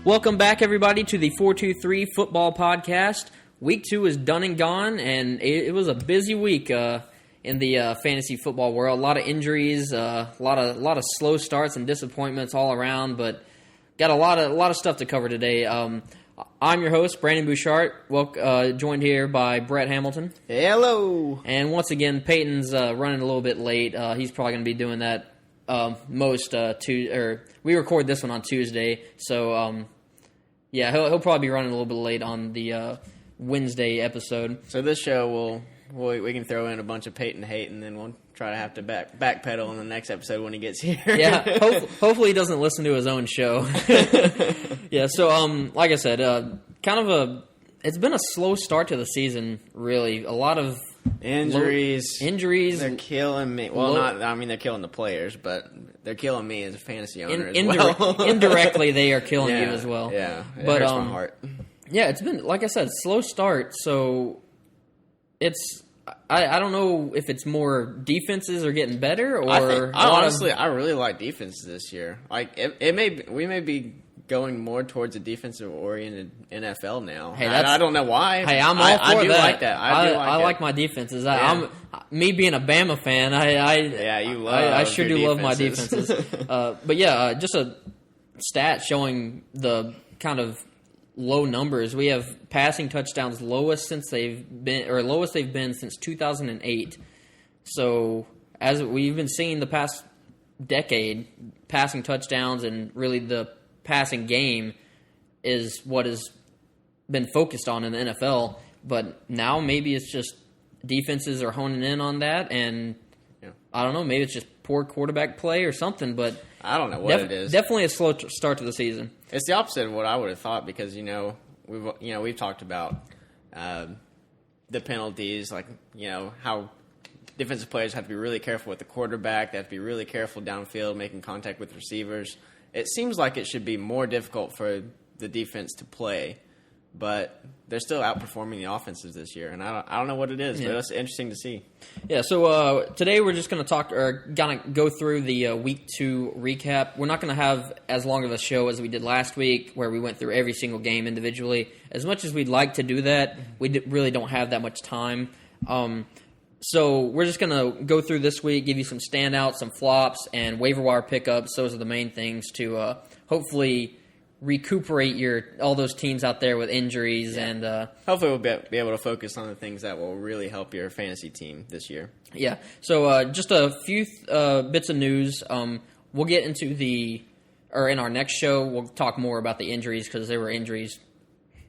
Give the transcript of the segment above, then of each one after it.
Welcome back, everybody, to the 423 Football Podcast. Week 2 is done and gone, and it was a busy week in the fantasy football world. A lot of injuries, a lot of slow starts and disappointments all around, but got a lot of stuff to cover today. I'm your host, Brandon Bouchard, joined here by Brett Hamilton. Hello. And once again, Peyton's running a little bit late. He's probably going to be doing that we record this one on Tuesday, so he'll probably be running a little bit late on the Wednesday episode. So this show we can throw in a bunch of Peyton hate, and then we'll try to have to backpedal in the next episode when he gets here. Yeah, hopefully he doesn't listen to his own show. Yeah, so like I said, it's been a slow start to the season. Really, a lot of injuries. They're killing me. Well, they're killing the players, but they're killing me as a fantasy owner as well. Indirectly, they are killing you as well. Yeah, it hurts my heart. Yeah, it's been, like I said, slow start, so it's... I don't know if it's more defenses are getting better or... I really like defenses this year. Like, we may be going more towards a defensive-oriented NFL now. Hey, I don't know why. Hey, I'm all for that. I do like that. I like my defenses. Yeah. Me being a Bama fan, I sure do love my defenses. But yeah, just a stat showing the kind of low numbers. We have passing touchdowns lowest they've been since 2008. So as we've been seeing the past decade, passing touchdowns and really the passing game is what has been focused on in the NFL. But now maybe it's just defenses are honing in on that, and I don't know, maybe it's just poor quarterback play or something, but I don't know what it is. Definitely a slow start to the season. It's the opposite of what I would have thought because we've talked about the penalties, like how defensive players have to be really careful with the quarterback. They have to be really careful downfield, making contact with receivers. It seems like it should be more difficult for the defense to play, but they're still outperforming the offenses this year, and I don't know what it is, but it's interesting to see. Yeah, so today we're just going to go through the Week 2 recap. We're not going to have as long of a show as we did last week, where we went through every single game individually. As much as we'd like to do that, we really don't have that much time. So we're just going to go through this week, give you some standouts, some flops, and waiver wire pickups. Those are the main things to hopefully recuperate all those teams out there with injuries. Yeah. And hopefully we'll be able to focus on the things that will really help your fantasy team this year. Yeah. So just a few bits of news. We'll get into in our next show, we'll talk more about the injuries because there were injuries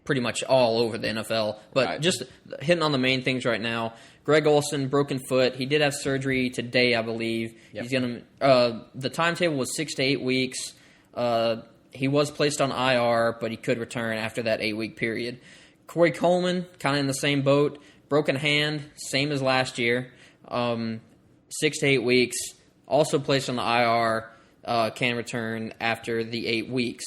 pretty much all over the NFL. But just hitting on the main things right now. Greg Olsen, broken foot. He did have surgery today, I believe. Yep. He's gonna. The timetable was 6 to 8 weeks. He was placed on IR, but he could return after that 8-week period. Corey Coleman, kind of in the same boat. Broken hand, same as last year. 6 to 8 weeks. Also placed on the IR, can return after the 8 weeks.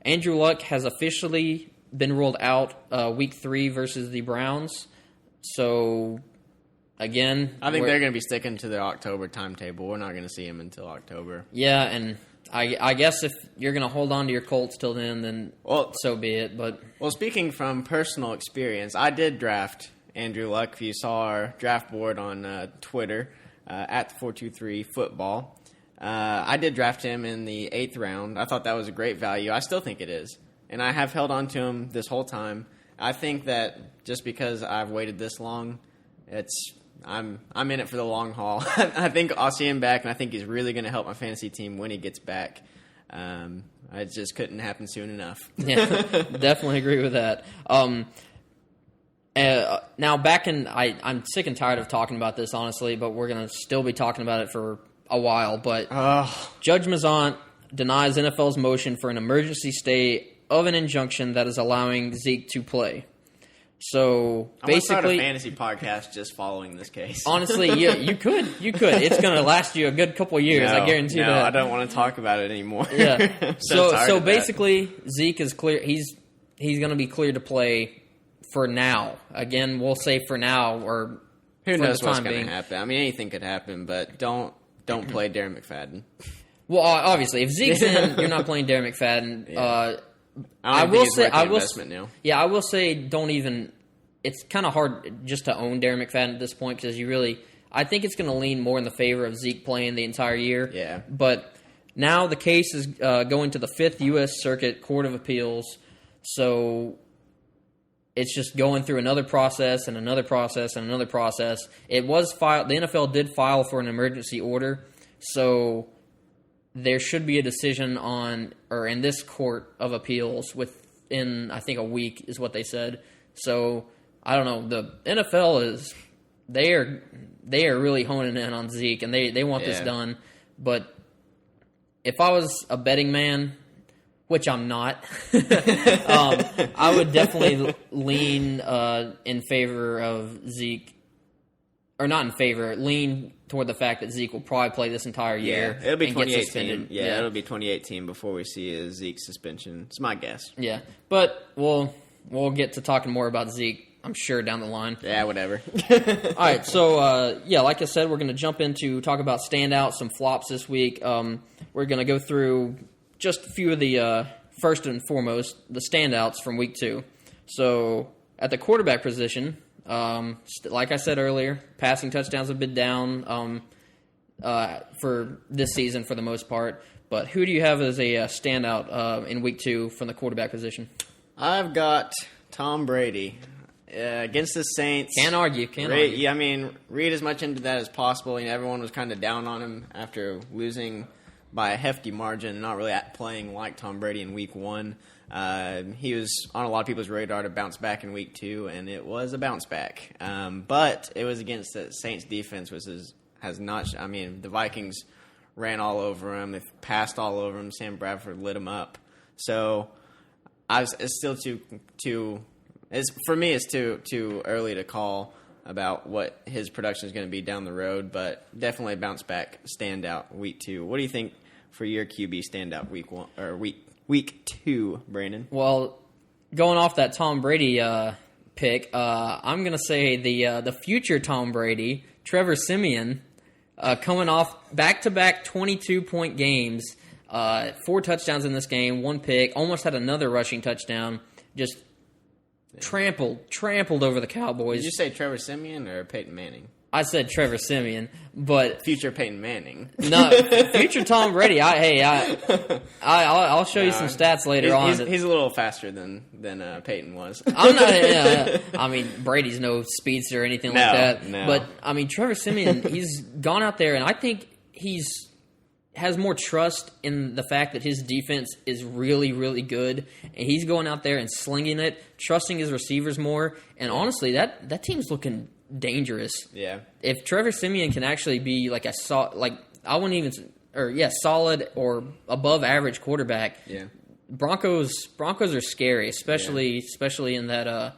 Andrew Luck has officially been ruled out Week 3 versus the Browns. So, again... I think they're going to be sticking to the October timetable. We're not going to see him until October. Yeah, and... I guess if you're going to hold on to your Colts till then so be it. But speaking from personal experience, I did draft Andrew Luck. If you saw our draft board on Twitter, at 423 Football, I did draft him in the 8th round. I thought that was a great value. I still think it is. And I have held on to him this whole time. I think that just because I've waited this long, I'm in it for the long haul. I think I'll see him back, and I think he's really going to help my fantasy team when he gets back. It just couldn't happen soon enough. Yeah, definitely agree with that. Now, I'm sick and tired of talking about this, honestly, but we're going to still be talking about it for a while. But Judge Mazant denies NFL's motion for an emergency stay of an injunction that is allowing Zeke to play. So I'm basically, start a fantasy podcast just following this case. Honestly, yeah, you could. It's going to last you a good couple of years. I guarantee that. I don't want to talk about it anymore. Yeah. so basically, Zeke is clear. He's going to be cleared to play for now. Again, we'll say for now, or who knows what's going to happen. I mean, anything could happen, but don't play Darren McFadden. Well, obviously, if Zeke's in, you're not playing Darren McFadden. Yeah. I will say, don't even. It's kind of hard just to own Darren McFadden at this point because I think it's going to lean more in the favor of Zeke playing the entire year. Yeah. But now the case is going to the 5th U.S. Circuit Court of Appeals, so it's just going through another process and another process and another process. It was filed. The NFL did file for an emergency order, so there should be a decision in this Court of Appeals within, I think, a week is what they said. So I don't know. The NFL they are really honing in on Zeke, and they want this done. But if I was a betting man, which I'm not, I would definitely lean in favor of Zeke, or not in favor, lean toward the fact that Zeke will probably play this entire year. Yeah, it'll be 2018. Yeah, it'll be 2018 before we see a Zeke suspension. It's my guess. Yeah, but we'll get to talking more about Zeke, I'm sure, down the line. Yeah, whatever. All right, so, like I said, we're going to jump into talk about standouts, some flops this week. We're going to go through just a few of the, first and foremost, the standouts from week 2. So, at the quarterback position, like I said earlier, passing touchdowns have been down for this season for the most part. But who do you have as a standout in week 2 from the quarterback position? I've got Tom Brady against the Saints. Can't argue. Yeah, I mean, read as much into that as possible. Everyone was kind of down on him after losing by a hefty margin, not really playing like Tom Brady in week 1. He was on a lot of people's radar to bounce back in week 2, and it was a bounce back. But it was against the Saints defense, which has not. I mean, the Vikings ran all over him. They passed all over him. Sam Bradford lit him up. So it's still for me, it's too early to call about what his production is going to be down the road, but definitely a bounce back standout week 2. What do you think for your QB standout week 2, Brandon? Well, going off that Tom Brady pick, I'm going to say the future Tom Brady, Trevor Siemian, coming off back-to-back 22-point games, 4 touchdowns in this game, 1 pick, almost had another rushing touchdown, just trampled over the Cowboys. Did you say Trevor Siemian or Peyton Manning? I said Trevor Siemian, but future Peyton Manning. No, future Tom Brady. I'll show you some stats later on. He's a little faster than Peyton was. I'm not. I mean, Brady's no speedster or anything like that. No. But I mean, Trevor Siemian, he's gone out there, and I think has more trust in the fact that his defense is really, really good, and he's going out there and slinging it, trusting his receivers more. And honestly, that team's looking dangerous. Yeah. If Trevor Siemian can actually be solid or above average quarterback. Yeah. Broncos are scary, especially in that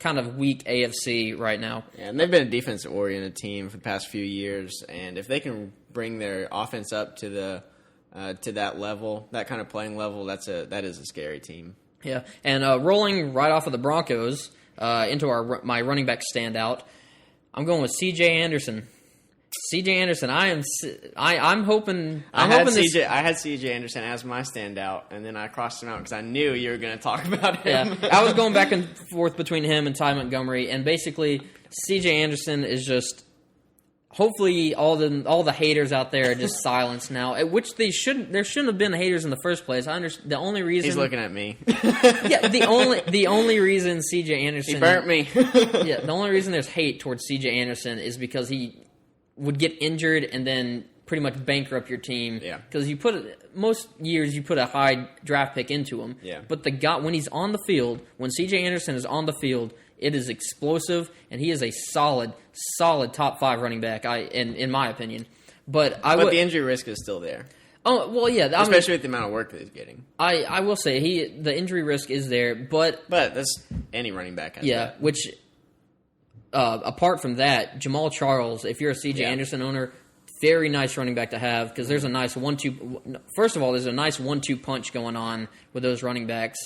kind of weak AFC right now. Yeah, and they've been a defensive-oriented team for the past few years, and if they can bring their offense up to that level, that kind of playing level, that is a scary team. Yeah, and rolling right off of the Broncos into my running back standout, I'm going with C.J. Anderson. C.J. Anderson, I'm hoping. I had C.J. Anderson as my standout, and then I crossed him out because I knew you were going to talk about him. Yeah, I was going back and forth between him and Ty Montgomery, and basically C.J. Anderson is just. Hopefully, all the haters out there are just silenced now. At which there shouldn't have been haters in the first place. I understand the only reason he's looking at me. Yeah, the only reason C.J. Anderson he burnt me. Yeah, the only reason there's hate towards C.J. Anderson is because he would get injured and then pretty much bankrupt your team. Yeah. Because most years you put a high draft pick into him. Yeah. But when he's on the field, when C.J. Anderson is on the field, it is explosive, and he is a solid top 5 running back. In my opinion, but the injury risk is still there. Oh well, yeah, especially with the amount of work that he's getting. I will say the injury risk is there, but that's any running back has that. Which apart from that, Jamal Charles, if you're a C.J. Anderson owner, very nice running back to have because there's a nice 1-2. First of all, there's a nice 1-2 punch going on with those running backs.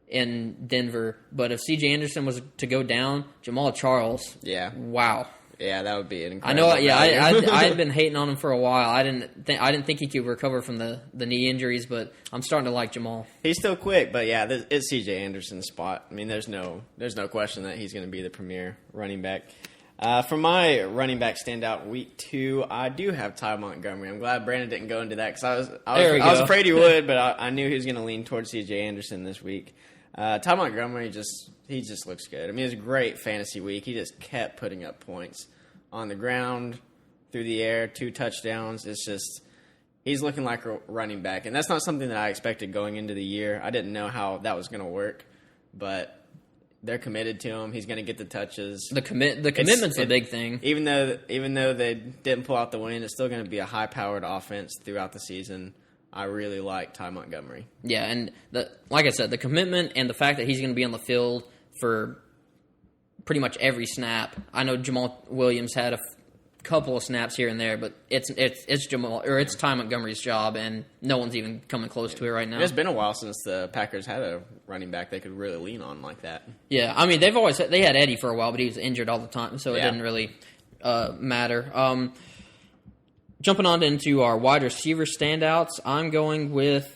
In Denver, but if C.J. Anderson was to go down, Jamal Charles, yeah, wow, Yeah, that would be an I incredible know. Yeah, I had been hating on him for a while. I didn't think he could recover from the knee injuries, but I'm starting to like Jamal. He's still quick, but yeah, it's C.J. Anderson's spot. I mean, there's no question that he's going to be the premier running back. For my running back standout week 2, I do have Ty Montgomery. I'm glad Brandon didn't go into that because I was afraid he would, but I knew he was going to lean towards C.J. Anderson this week. Ty Montgomery just looks good. I mean, it was a great fantasy week. He just kept putting up points on the ground, through the air, 2 touchdowns. It's just he's looking like a running back, and that's not something that I expected going into the year. I didn't know how that was going to work, but they're committed to him. He's going to get the touches. The commitment's a big thing. Even though they didn't pull out the win, it's still going to be a high-powered offense throughout the season. I really like Ty Montgomery. Yeah, and like I said, the commitment and the fact that he's going to be on the field for pretty much every snap. I know Jamal Williams had a couple of snaps here and there, but it's Ty Montgomery's job, and no one's even coming close to it right now. It's been a while since the Packers had a running back they could really lean on like that. Yeah, I mean they had Eddie for a while, but he was injured all the time, so it didn't really matter. Jumping on into our wide receiver standouts, I'm going with.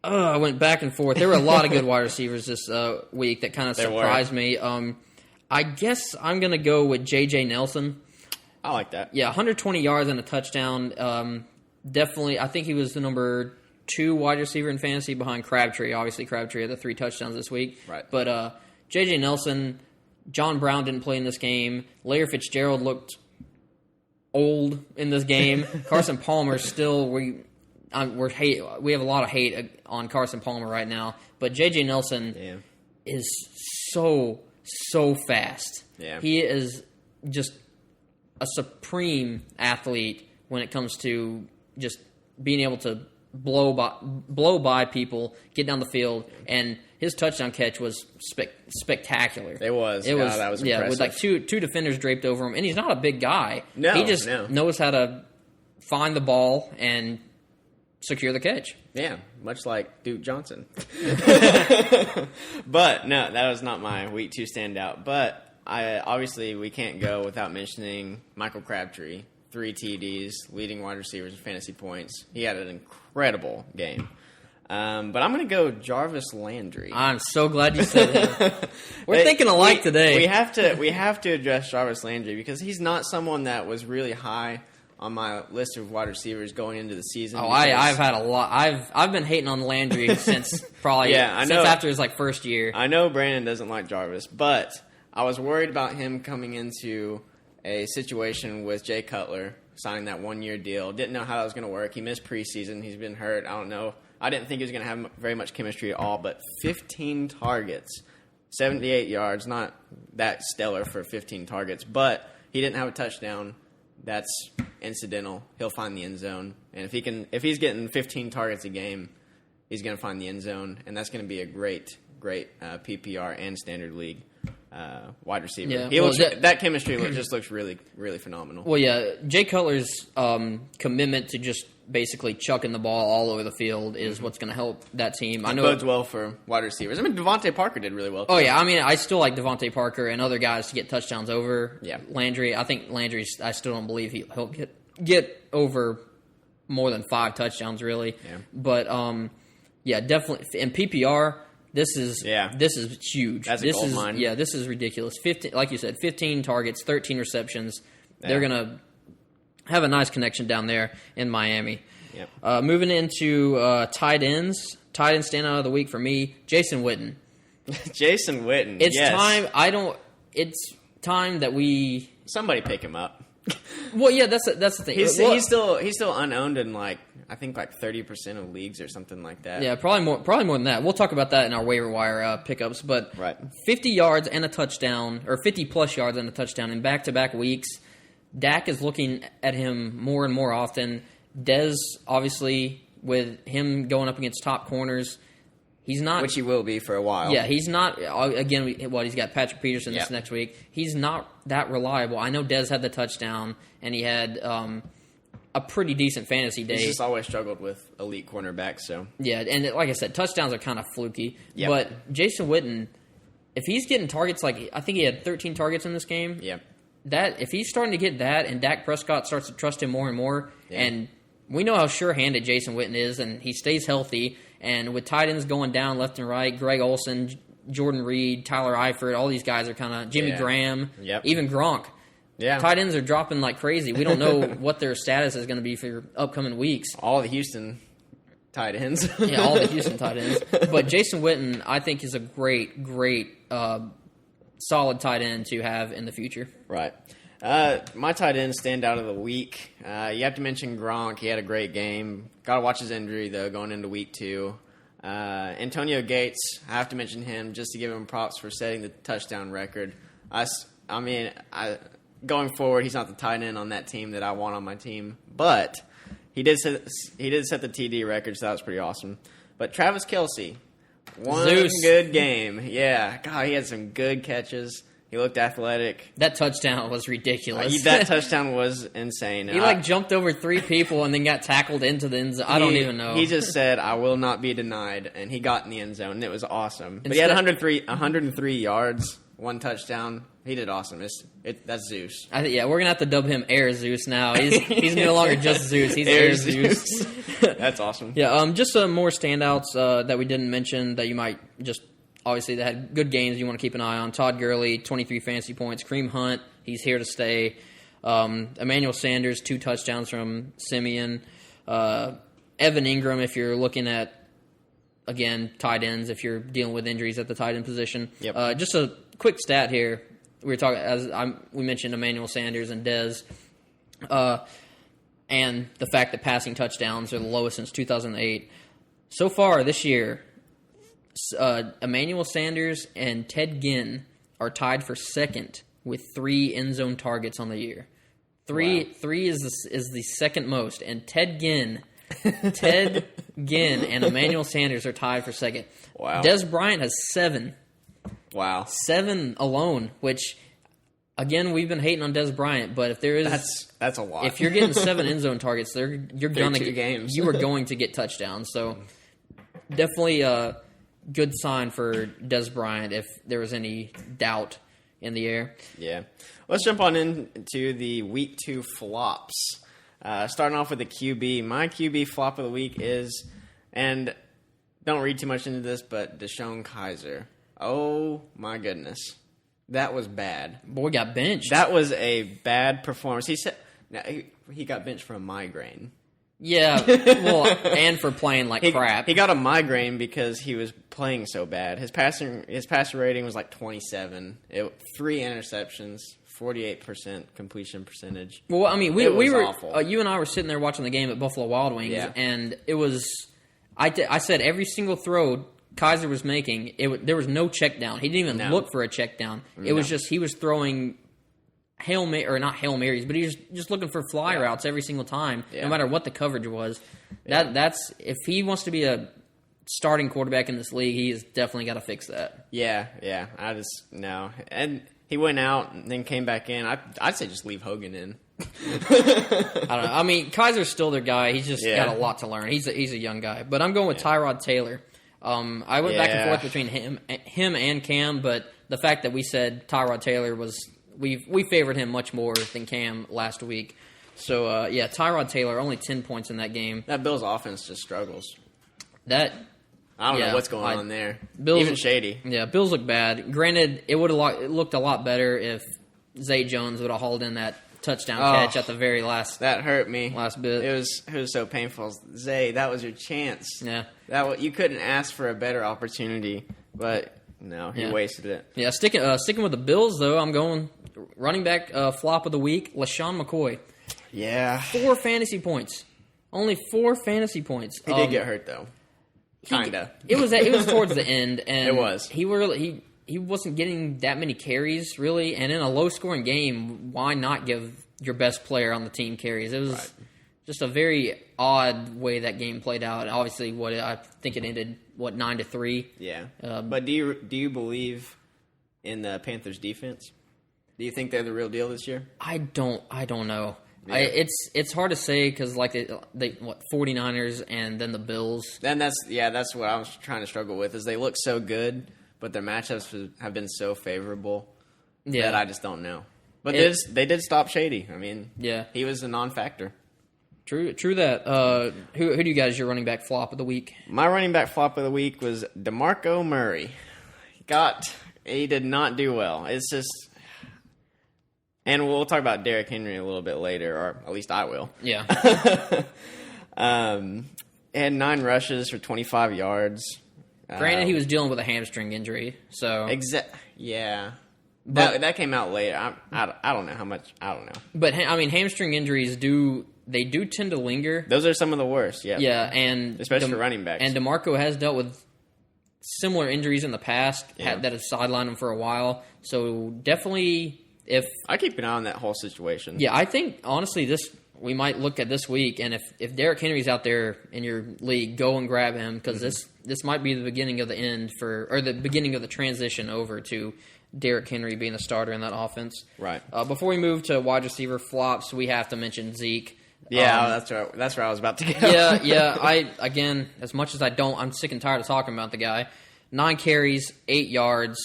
I went back and forth. There were a lot of good wide receivers this week that kind of surprised me. I guess I'm going to go with J.J. Nelson. I like that. Yeah, 120 yards and a touchdown. Definitely, I think he was the number 2 wide receiver in fantasy behind Crabtree. Obviously, Crabtree had the 3 touchdowns this week. Right. But J.J. Nelson, John Brown didn't play in this game. Larry Fitzgerald looked old in this game. Carson Palmer still we have a lot of hate on Carson Palmer right now, but J.J. Nelson is so fast. Yeah. He is just a supreme athlete when it comes to just being able to blow by people, get down the field, and his touchdown catch was spectacular. That was impressive. Yeah, with like two defenders draped over him, and he's not a big guy. No, he just knows how to find the ball and secure the catch. Yeah, much like Duke Johnson. But no, that was not my week 2 standout. But obviously we can't go without mentioning Michael Crabtree. 3 TDs, leading wide receivers in fantasy points. He had an incredible game. But I'm going to go Jarvis Landry. I'm so glad you said that. We're thinking alike today. We have to address Jarvis Landry because he's not someone that was really high on my list of wide receivers going into the season. Oh, I've had a lot. I've been hating on Landry since probably since after his first year. I know Brandon doesn't like Jarvis, but I was worried about him coming into a situation with Jay Cutler signing that 1-year deal. Didn't know how that was going to work. He missed preseason. He's been hurt. I don't know. I didn't think he was going to have very much chemistry at all, but 15 targets, 78 yards, not that stellar for 15 targets, but he didn't have a touchdown. That's incidental. He'll find the end zone. And if he's getting 15 targets a game, he's going to find the end zone, and that's going to be a great PPR and standard league wide receiver. Yeah, that chemistry just looks really, really phenomenal. Well, yeah, Jay Cutler's commitment to just basically chucking the ball all over the field is what's going to help that team. It bodes well for wide receivers. I mean, Devontae Parker did really well. Oh, yeah. I mean, I still like Devontae Parker and other guys to get touchdowns over Landry. I think Landry, I still don't believe he'll get over more than 5 touchdowns, really. Yeah. But, definitely. In PPR, this is huge. That's a gold mine. Yeah, this is ridiculous. 15, like you said, 15 targets, 13 receptions. Yeah. They're going to have a nice connection down there in Miami. Yep. Moving into tight ends. Tight end standout of the week for me, Jason Witten. Jason Witten. It's time. It's time that we somebody pick him up. Well, yeah, that's the thing. He's still unowned in I think 30% of leagues or something like that. Yeah, probably more than that. We'll talk about that in our waiver wire pickups. But 50 yards and a touchdown, or 50 plus yards and a touchdown in back-to-back weeks. Dak is looking at him more and more often. Dez, obviously, with him going up against top corners, he's not... Which he will be for a while. Yeah, he's not... Again, he's got Patrick Peterson this next week. He's not that reliable. I know Dez had the touchdown, and he had a pretty decent fantasy day. He's just always struggled with elite cornerbacks, so... Yeah, and like I said, touchdowns are kind of fluky. Yep. But Jason Witten, if he's getting targets I think he had 13 targets in this game. Yeah. if he's starting to get that, and Dak Prescott starts to trust him more and more, and we know how sure-handed Jason Witten is, and he stays healthy, and with tight ends going down left and right, Greg Olsen, Jordan Reed, Tyler Eifert, all these guys are kind of Jimmy Graham, even Gronk. Yeah. Tight ends are dropping like crazy. We don't know what their status is going to be for upcoming weeks. All the Houston tight ends. Yeah, all the Houston tight ends. But Jason Witten, I think, is a great, solid tight end to have in the future. Right. My tight end standout of the week. You have to mention Gronk. He had a great game. Got to watch his injury, though, going into week 2. Antonio Gates, I have to mention him just to give him props for setting the touchdown record. Going forward, he's not the tight end on that team that I want on my team, but he did set the TD record, so that was pretty awesome. But Travis Kelce, one good game. Yeah, God, he had some good catches. He looked athletic. That touchdown was ridiculous. That touchdown was insane. He jumped over 3 people and then got tackled into the end zone. I don't even know. He just said, "I will not be denied," and he got in the end zone, and it was awesome. But he had 103 yards, 1 touchdown. He did awesome. That's Zeus. We're gonna have to dub him Air Zeus now. He's no longer just Zeus. He's Air Zeus. That's awesome. Yeah. Just some more standouts that we didn't mention that you might just obviously that had good games you want to keep an eye on. Todd Gurley, 23 fantasy points. Kareem Hunt, he's here to stay. Emmanuel Sanders, 2 touchdowns from Simeon. Evan Ingram, if you're looking at again tight ends, if you're dealing with injuries at the tight end position. Yep. Just a quick stat here. We were talking we mentioned Emmanuel Sanders and Dez, and the fact that passing touchdowns are the lowest since 2008. So far this year, Emmanuel Sanders and Ted Ginn are tied for second with 3 end zone targets on the year. Three is the second most, and Ted Ginn and Emmanuel Sanders are tied for second. Wow. Dez Bryant has 7. Wow. 7 alone, which, again, we've been hating on Dez Bryant, but if there is... That's a lot. If you're getting 7 end zone targets, you're going to get games. You are going to get touchdowns. So definitely a good sign for Dez Bryant if there was any doubt in the air. Yeah. Let's jump on into the week 2 flops. Starting off with the QB. My QB flop of the week is, and don't read too much into this, but Deshaun Kaiser. Oh, my goodness. That was bad. Boy got benched. That was a bad performance. He said he got benched for a migraine. Yeah, well, and for playing like crap. He got a migraine because he was playing so bad. His passer rating was like 27. 3 interceptions, 48% completion percentage. Well, I mean, we were awful. You and I were sitting there watching the game at Buffalo Wild Wings, and it was. I said every single throw Kaiser was making, there was no check down. He didn't even look for a check down. It was just he was throwing not Hail Marys, but he was just looking for fly routes every single time, no matter what the coverage was. That's if he wants to be a starting quarterback in this league, he has definitely got to fix that. Yeah. I just no. And he went out and then came back in. I'd say just leave Hogan in. I don't know. I mean, Kaiser's still their guy. He's just got a lot to learn. He's a young guy, but I'm going with Tyrod Taylor. I went back and forth between him and Cam, but the fact that we said Tyrod Taylor we favored him much more than Cam last week. So Tyrod Taylor, only 10 points in that game. That Bills offense just struggles. I don't know what's going on there. Bills, even shady. Yeah, Bills look bad. Granted, it looked a lot better if Zay Jones would have hauled in that touchdown catch at the very last. That hurt me. Last bit. It was so painful. Zay, that was your chance. Yeah. You couldn't ask for a better opportunity, but no, he wasted it. Yeah, sticking with the Bills though, I'm going running back flop of the week, LaShawn McCoy. Yeah. 4 fantasy points. Only 4 fantasy points. He did get hurt though. Kinda. It was towards the end, and it was. He wasn't getting that many carries, really, and in a low-scoring game, why not give your best player on the team carries? It was just a very odd way that game played out. Obviously, I think it ended 9-3. Yeah, but do you believe in the Panthers' defense? Do you think they're the real deal this year? I don't know. Yeah. It's hard to say because like they 49ers and then the Bills. Then that's what I was trying to struggle with is they look so good. But their matchups have been so favorable that I just don't know. But they did stop Shady. I mean, yeah, he was a non-factor. True that. Who do you guys your running back flop of the week? My running back flop of the week was DeMarco Murray. He did not do well. It's just, and we'll talk about Derrick Henry a little bit later, or at least I will. Yeah. Had 9 rushes for 25 yards. Granted, he was dealing with a hamstring injury, so yeah. But that came out later. I don't know how much. I don't know. But I mean, hamstring injuries do tend to linger. Those are some of the worst. Yeah. Yeah, and especially for running backs. And DeMarco has dealt with similar injuries in the past that have sidelined him for a while. So definitely, if I keep an eye on that whole situation. Yeah, I think honestly, we might look at this week, and if Derrick Henry's out there in your league, go and grab him because this might be the beginning of the end or the beginning of the transition over to Derrick Henry being the starter in that offense. Right. Before we move to wide receiver flops, we have to mention Zeke. Yeah, that's right. That's where I was about to go. Yeah. Again, as much as I'm sick and tired of talking about the guy. 9 carries, 8 yards.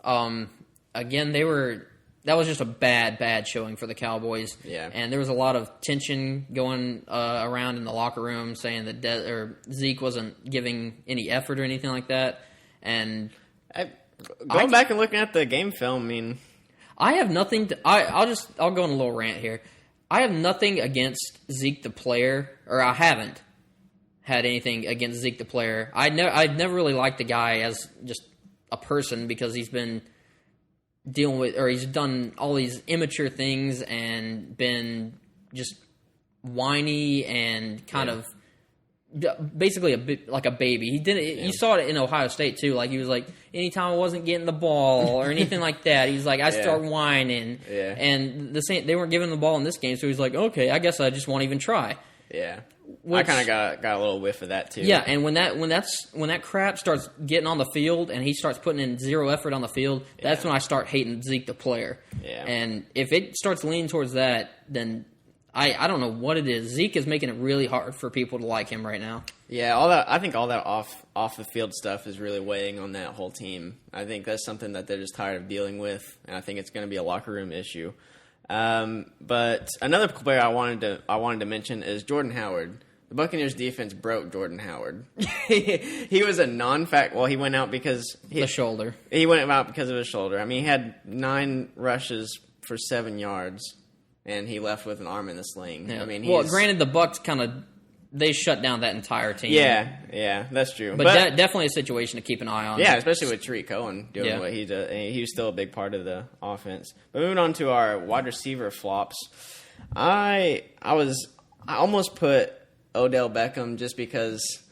Again, that was just a bad showing for the Cowboys. Yeah. And there was a lot of tension going around in the locker room saying that Zeke wasn't giving any effort or anything like that. And going back and looking at the game film, I mean, I have nothing to. I'll go on a little rant here. I have nothing against Zeke the player, or I haven't had anything against Zeke the player. I'd never really liked the guy as just a person because he's been dealing with, or he's done all these immature things and been just whiny and kind of basically a bit like a baby. He did it. You saw it in Ohio State too. Like he was like, anytime I wasn't getting the ball or anything like that, he's like, I start whining. Yeah. And they weren't giving him the ball in this game, so he's like, okay, I guess I just won't even try. Yeah. I kind of got a little whiff of that too. Yeah, and when that crap starts getting on the field and he starts putting in zero effort on the field, that's when I start hating Zeke the player. Yeah. And if it starts leaning towards that, then I don't know what it is. Zeke is making it really hard for people to like him right now. Yeah, I think all that off the field stuff is really weighing on that whole team. I think that's something that they're just tired of dealing with, and I think it's going to be a locker room issue. But another player I wanted to mention is Jordan Howard. The Buccaneers defense broke Jordan Howard. He was a non-fact. Well, he went out because the shoulder. He went out because of his shoulder. I mean, he had 9 rushes for 7 yards. And he left with an arm in the sling. Yeah. I mean, granted, the Bucs they shut down that entire team. Yeah, that's true. But definitely a situation to keep an eye on. Yeah, especially with Tariq Cohen doing what he does. He was still a big part of the offense. But moving on to our wide receiver flops, I almost put Odell Beckham just because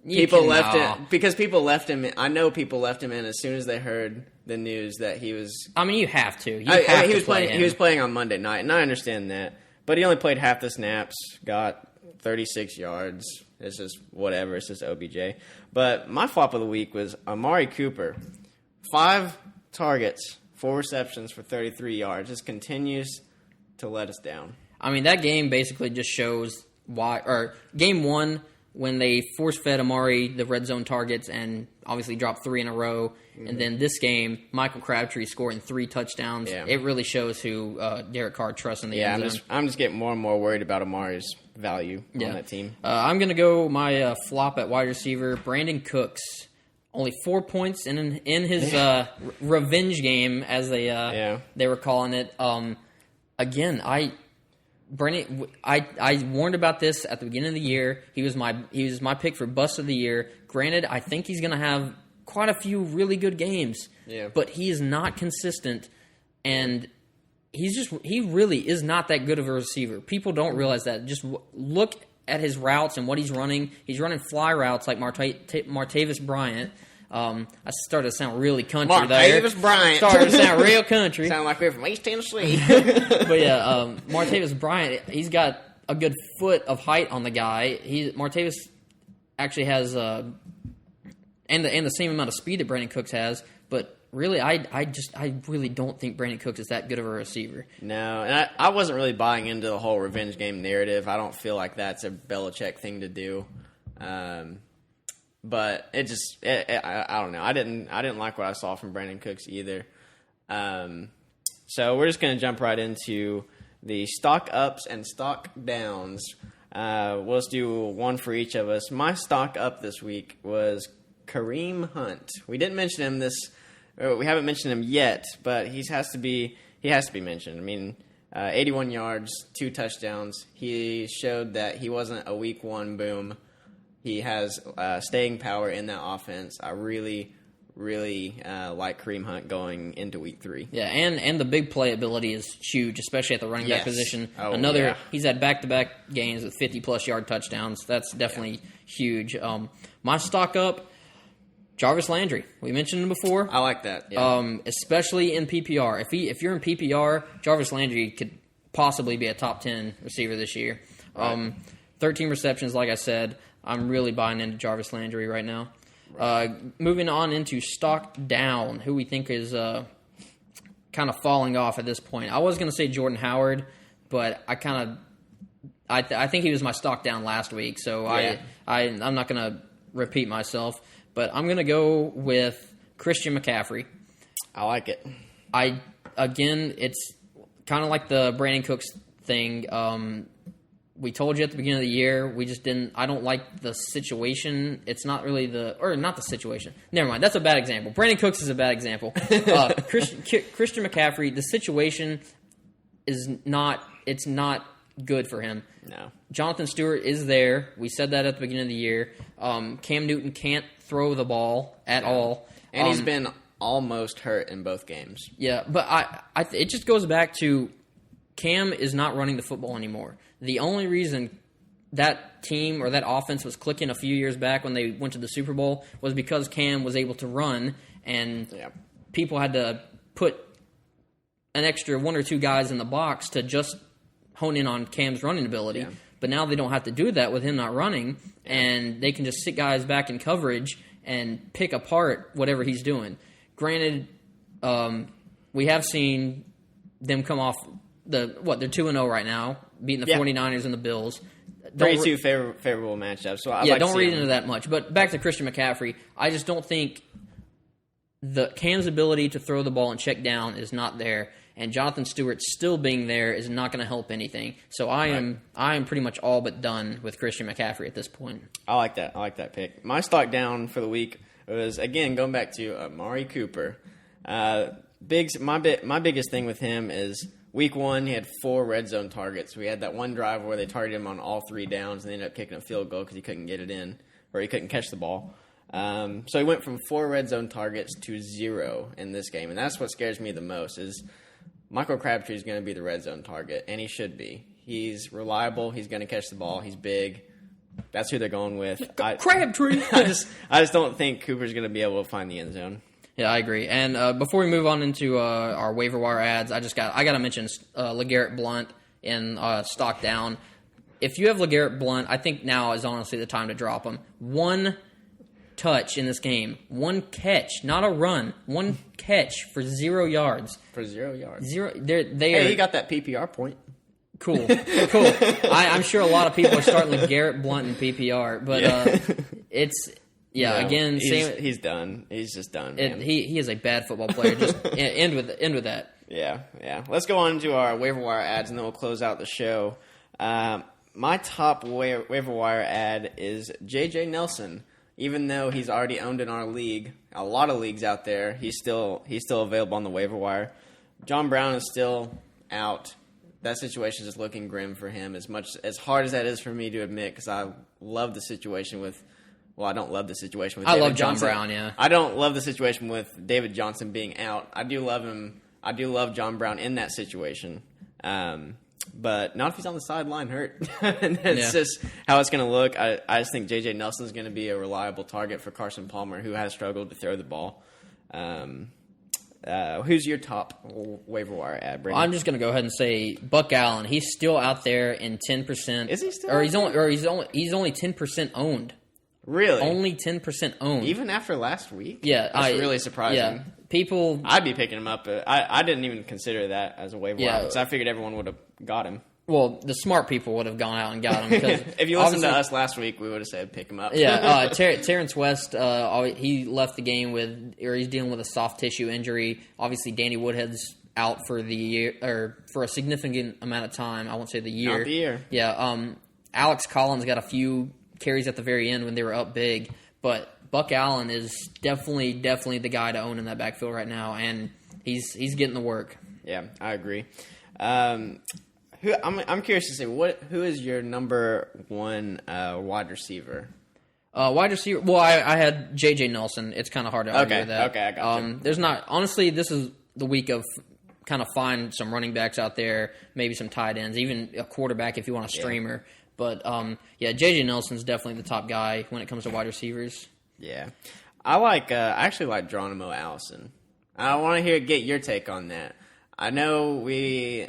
people left him. Because people left him. I know people left him in as soon as they heard the news that he was. I mean, you have to. He was playing on Monday night, and I understand that. But he only played half the snaps, got 36 yards. It's just whatever. It's just OBJ. But my flop of the week was Amari Cooper. 5 targets, 4 receptions for 33 yards. Just continues to let us down. I mean, that game basically just shows why. Or game 1, when they force-fed Amari the red zone targets and obviously dropped 3 in a row. Mm-hmm. And then this game, Michael Crabtree scoring 3 touchdowns. Yeah. It really shows who Derek Carr trusts in the end zone. I'm just getting more and more worried about Amari's value on that team. I'm going to go my flop at wide receiver, Brandon Cooks. Only 4 points in his revenge game, as they were calling it. Again, I warned about this at the beginning of the year. He was my pick for bust of the year. Granted, I think he's going to have quite a few really good games. Yeah. But he is not consistent, and he really is not that good of a receiver. People don't realize that. Just look at his routes and what he's running. He's running fly routes like Martavis Bryant. I started to sound really country there. Martavis Bryant. Started to sound real country. Sound like we're from East Tennessee. But yeah, Martavis Bryant, he's got a good foot of height on the guy. Martavis actually has and the same amount of speed that Brandon Cooks has, but really, I really don't think Brandon Cooks is that good of a receiver. No, and I wasn't really buying into the whole revenge game narrative. I don't feel like that's a Belichick thing to do. But I don't know. I didn't like what I saw from Brandon Cooks either. So we're just going to jump right into the stock ups and stock downs. We'll just do one for each of us. My stock up this week was Kareem Hunt. We didn't mention him we haven't mentioned him yet, but he has to be mentioned. I mean, 81 yards, 2 touchdowns. He showed that he wasn't a week one boom. He has staying power in that offense. I really like Kareem Hunt going into week 3. Yeah, and the big play ability is huge, especially at the running back position. He's had back-to-back games with 50-plus yard touchdowns. That's definitely huge. My stock up, Jarvis Landry. We mentioned him before. I like that. Yeah. Especially in PPR. If you're in PPR, Jarvis Landry could possibly be a top 10 receiver this year. Right. 13 receptions, like I said. I'm really buying into Jarvis Landry right now. Right. Moving on into stock down, who we think is kind of falling off at this point. I was going to say Jordan Howard, but I think he was my stock down last week, so yeah. I'm not going to repeat myself. But I'm going to go with Christian McCaffrey. I like it. It's kind of like the Brandon Cooks thing. We told you at the beginning of the year, we just didn't. I don't like the situation. It's not really not the situation. Never mind. That's a bad example. Brandon Cooks is a bad example. Christian McCaffrey, the situation is not. It's not good for him. No. Jonathan Stewart is there. We said that at the beginning of the year. Cam Newton can't throw the ball at all. And he's been almost hurt in both games. Yeah, but it just goes back to Cam is not running the football anymore. The only reason that team or that offense was clicking a few years back when they went to the Super Bowl was because Cam was able to run, and people had to put an extra 1 or 2 guys in the box to just hone in on Cam's running ability. Yeah. But now they don't have to do that with him not running, and they can just sit guys back in coverage and pick apart whatever he's doing. Granted, we have seen them come off they're 2-0 right now, beating the 49ers and the Bills. Very two favorable matchups. So don't read into that much. But back to Christian McCaffrey, I just don't think the Cam's ability to throw the ball and check down is not there, and Jonathan Stewart still being there is not going to help anything. So I am pretty much all but done with Christian McCaffrey at this point. I like that pick. My stock down for the week was, again, going back to Amari Cooper. My biggest thing with him is week 1, he had 4 red zone targets. We had that one drive where they targeted him on all 3 downs, and they ended up kicking a field goal because he couldn't get it in, or he couldn't catch the ball. So he went from 4 red zone targets to 0 in this game, and that's what scares me the most is Michael Crabtree is going to be the red zone target, and he should be. He's reliable. He's going to catch the ball. He's big. That's who they're going with. Crabtree! I just don't think Cooper's going to be able to find the end zone. Yeah, I agree. And before we move on into our waiver wire ads, I got to mention LeGarrette Blount in stock down. If you have LeGarrette Blount, I think now is honestly the time to drop him. 1 touch in this game, 1 catch, not a run, 1 catch for 0 yards. For 0 yards. He got that PPR point. Cool. I'm sure a lot of people are starting LeGarrette Blount in PPR, but it's. Yeah, no, again, he's done. He's just done. He is a bad football player. Just end with that. Yeah. Let's go on to our waiver wire ads, and then we'll close out the show. My top waiver wire ad is J.J. Nelson. Even though he's already owned in our league, a lot of leagues out there, he's still available on the waiver wire. John Brown is still out. That situation is looking grim for him. As hard as that is for me to admit, because I love the situation with. Well, I don't love the situation with David love John Johnson. Brown, yeah. I don't love the situation with David Johnson being out. I do love him. I do love John Brown in that situation. But not if he's on the sideline hurt. And that's just how it's going to look. I just think J.J. Nelson is going to be a reliable target for Carson Palmer, who has struggled to throw the ball. Who's your top waiver wire ad, Brandon? I'm just going to go ahead and say Buck Allen. He's still out there in 10%. Is he still? Or he's only 10% owned. Really? Only 10% owned. Even after last week? Yeah. That's really surprising. Yeah. People... I'd be picking him up. I didn't even consider that as a waiver wire because I figured everyone would have got him. Well, the smart people would have gone out and got him. If you listened to us last week, we would have said pick him up. Yeah. Terrence West, he left the game he's dealing with a soft tissue injury. Obviously, Danny Woodhead's out for the year, or for a significant amount of time. I won't say the year. Not the year. Yeah. Alex Collins got a few carries at the very end when they were up big, but Buck Allen is definitely the guy to own in that backfield right now, and he's getting the work. Yeah, I agree. I'm curious to say who is your number one wide receiver? Wide receiver. Well, I had J.J. Nelson. It's kind of hard to argue with that. Okay, I got you. There's not, honestly. This is the week of kind of find some running backs out there, maybe some tight ends, even a quarterback if you want a streamer. But J.J. Nelson's definitely the top guy when it comes to wide receivers. Yeah, I actually like Geronimo Allison. I want to get your take on that. I know we're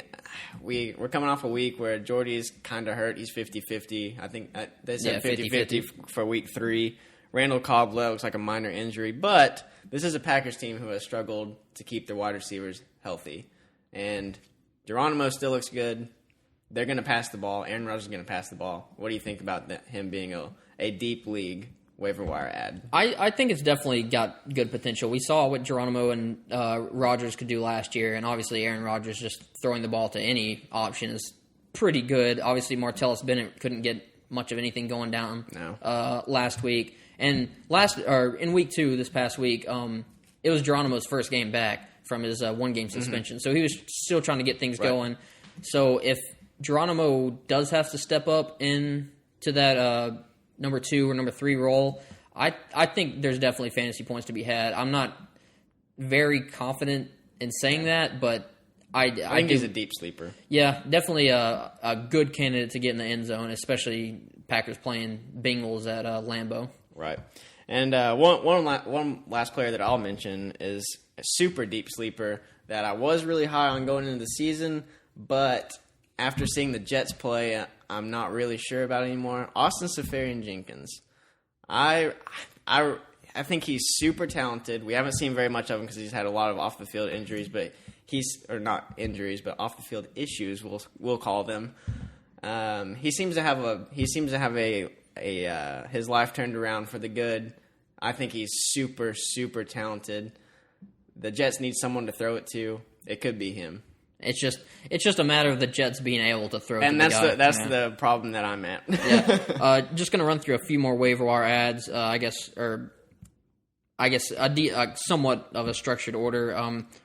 coming off a week where Jordy's kind of hurt. He's 50-50. I think they said 50-50 for week 3. Randall Cobb looks like a minor injury, but this is a Packers team who has struggled to keep their wide receivers healthy. And Geronimo still looks good. They're going to pass the ball. Aaron Rodgers is going to pass the ball. What do you think about him being a deep league waiver wire ad? I think it's definitely got good potential. We saw what Geronimo and Rodgers could do last year, and obviously Aaron Rodgers just throwing the ball to any option is pretty good. Obviously Martellus Bennett couldn't get much of anything going down last week. And in week 2 this past week, it was Geronimo's first game back from his 1-game suspension. So he was still trying to get things going. So if Geronimo does have to step up into that number 2 or number 3 role, I think there's definitely fantasy points to be had. I'm not very confident in saying that, but I think he's a deep sleeper. Yeah, definitely a good candidate to get in the end zone, especially Packers playing Bengals at Lambeau. Right. And one last player that I'll mention is a super deep sleeper that I was really high on going into the season, but after seeing the Jets play, I'm not really sure about it anymore. Austin Seferian-Jenkins. I think he's super talented. We haven't seen very much of him because he's had a lot of off the field injuries, but not injuries, but off the field issues. We'll call them. He seems to have his life turned around for the good. I think he's super, super talented. The Jets need someone to throw it to. It could be him. It's just a matter of the Jets being able to throw. And to the guy. That's the problem that I'm at. Just going to run through a few more waiver wire ads. I guess somewhat of a structured order.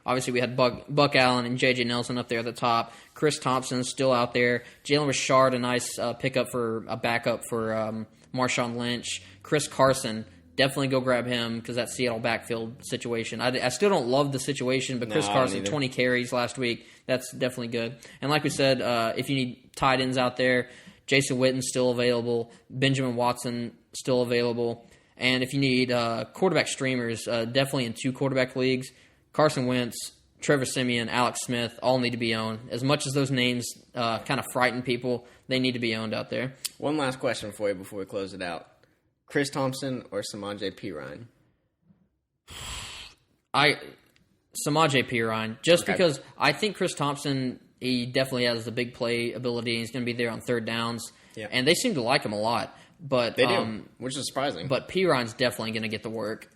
Obviously, we had Buck Allen and J.J. Nelson up there at the top. Chris Thompson's still out there. Jalen Richard, a nice pickup for a backup for Marshawn Lynch. Chris Carson, definitely go grab him because that Seattle backfield situation. I still don't love the situation, but Chris Carson, 20 carries last week. That's definitely good. And like we said, if you need tight ends out there, Jason Witten's still available. Benjamin Watson still available. And if you need quarterback streamers, definitely in 2 quarterback leagues, Carson Wentz, Trevor Siemian, Alex Smith all need to be owned. As much as those names kind of frighten people, they need to be owned out there. One last question for you before we close it out. Chris Thompson or Samaje Perine? Samaje Perine, because I think Chris Thompson, he definitely has the big play ability. He's going to be there on third downs, and they seem to like him a lot. But they do, which is surprising. But Perine's definitely going to get the work.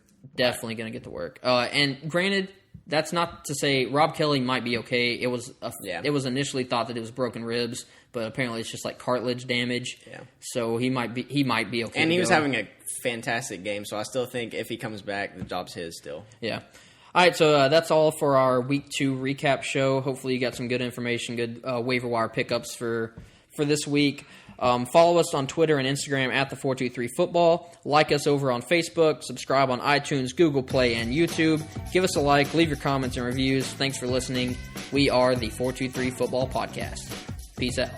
And granted, that's not to say Rob Kelly might be okay. It was initially thought that it was broken ribs, but apparently it's just like cartilage damage. Yeah. So he might be okay. And he was having a fantastic game, so I still think if he comes back, the job's his still. Yeah. All right, so that's all for our Week 2 recap show. Hopefully you got some good information, good waiver wire pickups for this week. Follow us on Twitter and Instagram at the423football. Like us over on Facebook. Subscribe on iTunes, Google Play, and YouTube. Give us a like. Leave your comments and reviews. Thanks for listening. We are the 423 Football Podcast. Peace out.